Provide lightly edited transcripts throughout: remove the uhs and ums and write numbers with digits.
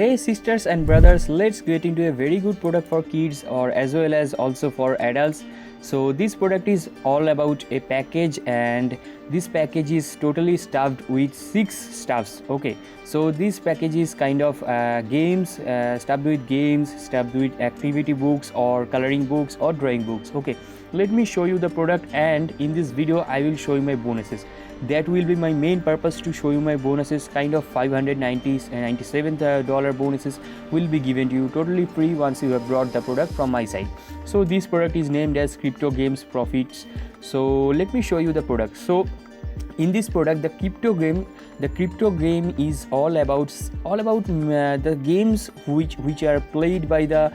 Hey sisters and brothers, let's get into a very good product for kids or as well as also for adults. So this product is all about a package, and this package is totally stuffed with 6 stuffs. Okay, so this package is kind of games, stuffed with games, stuffed with activity books or coloring books or drawing books. Okay, let me show you the product, and in this video I will show you my bonuses. That will be my main purpose, to show you my bonuses. Kind of $597 bonuses will be given to you totally free once you have brought the product from my side. So this product is named as Cryptogames Profits. So let me show you the product. So in this product, the crypto game is all about the games which are played by the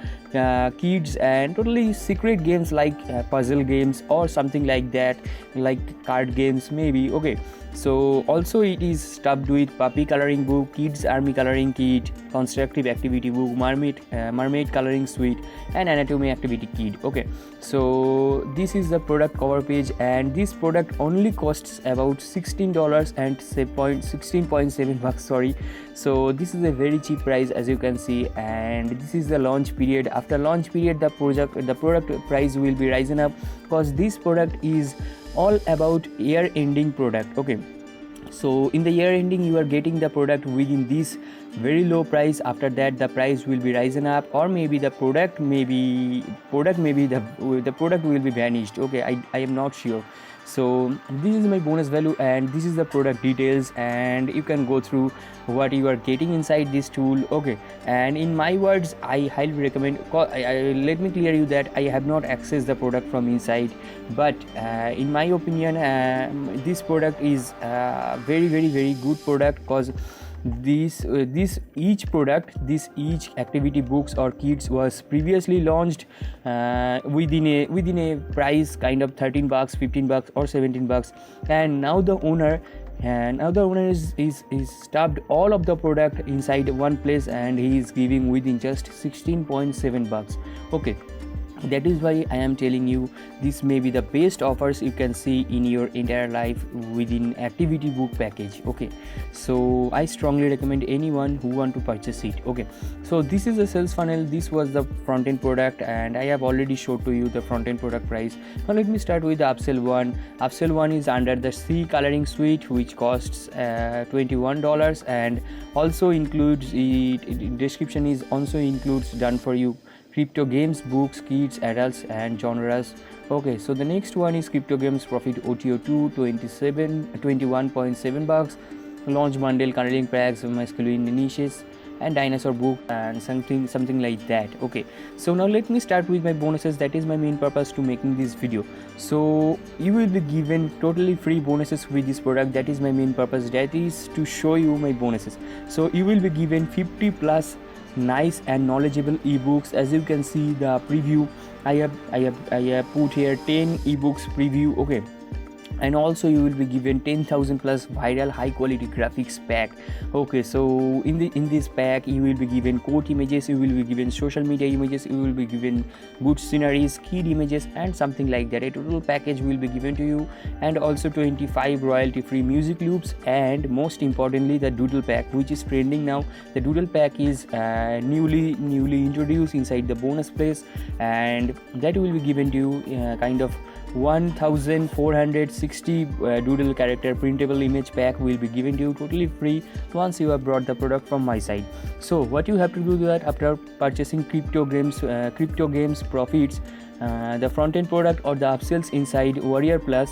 kids, and totally secret games like puzzle games or something like that, like card games maybe. Okay, so also it is stuffed with puppy coloring book, kids army coloring kit, constructive activity book, mermaid coloring suite, and anatomy activity kit. Okay, so this is the product cover page, and this product only costs about $16 and $16.7. Sorry, so this is a very cheap price, as you can see, and this is the launch period. After launch period, the product price will be rising up, because this product is all about year ending product. Okay, so in the year ending you are getting the product within this very low price. After that the price will be rising up, or maybe the product the product will be vanished. Okay, I am not sure. So this is my bonus value, and this is the product details, and you can go through what you are getting inside this tool. Okay, and in my words, I highly recommend. Let me clear you that I have not accessed the product from inside, but in my opinion, this product is very good product, because each activity books or kits was previously launched within a price kind of $13, $15 or $17, and now the owner is stuffed all of the product inside one place, and he is giving within just $16.7. Okay, that is why I am telling you this may be the best offers you can see in your entire life within activity book package. Okay, so I strongly recommend anyone who want to purchase it. Okay, so this is a sales funnel. This was the front end product, and I have already showed to you the front end product price. Now let me start with the upsell one. Upsell one is under the C coloring suite, which costs $21, and also includes description is also includes done for you crypto games books, kids, adults, and genres. Okay, so the next one is Cryptogames Profits OTO 21.7, launch bundle, coloring packs, masculine niches, and dinosaur book, and something like that. Okay, so now let me start with my bonuses. That is my main purpose to making this video. So you will be given totally free bonuses with this product. That is my main purpose, that is to show you my bonuses. So you will be given 50 plus nice and knowledgeable ebooks. As you can see the preview, I have put here 10 ebooks preview. Okay, and also you will be given 10,000 plus viral high quality graphics pack. Okay, so in this pack you will be given quote images, you will be given social media images, you will be given good sceneries, kid images, and something like that. A total package will be given to you, and also 25 royalty free music loops, and most importantly the doodle pack, which is trending now. The doodle pack is newly introduced inside the bonus place, and that will be given to you kind of 1460 doodle character printable image pack will be given to you totally free once you have brought the product from my side. So what you have to do that after purchasing Cryptogames Profits, the front end product or the upsells inside Warrior Plus.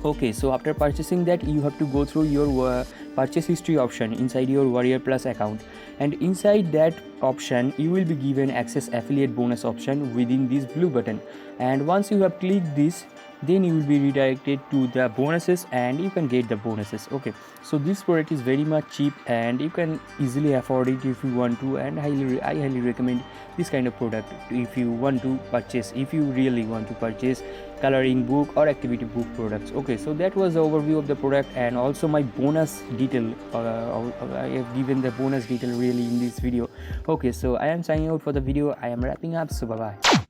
Okay, so after purchasing that, you have to go through your purchase history option inside your Warrior Plus account, and inside that option you will be given access affiliate bonus option within this blue button, and once you have clicked this, then you will be redirected to the bonuses and you can get the bonuses. Okay, so this product is very much cheap and you can easily afford it if you want to, and I highly recommend this kind of product if you want to purchase, if you really want to purchase coloring book or activity book products. Okay, so that was the overview of the product and also my bonus detail. I have given the bonus detail really in this video. Okay, so I am signing out for the video. I am wrapping up, so bye bye.